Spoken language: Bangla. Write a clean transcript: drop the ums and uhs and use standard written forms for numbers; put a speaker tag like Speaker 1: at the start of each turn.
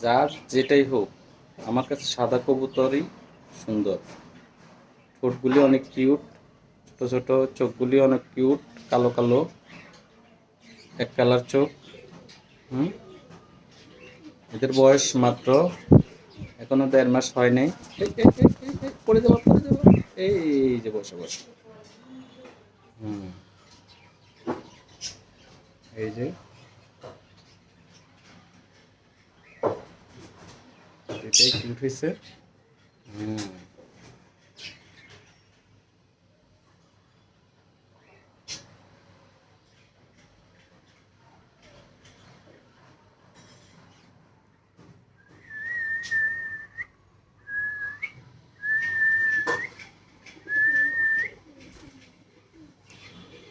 Speaker 1: যার যেটাই হোক, আমার কাছে সাদা কবুতরই সুন্দর। ঠোঁটগুলি অনেক কিউট, ছোট ছোট চোখগুলি অনেক কিউট, কালো কালো এক কালার চোখ। হুম, এদের বয়স মাত্র এখনো 1.5 মাস হয় নাই। পড়ে যাবো পড়ে যাবো। এই যে বসে বসে। হুম, এই যে এটাই কিউট হয়েছে। হুম।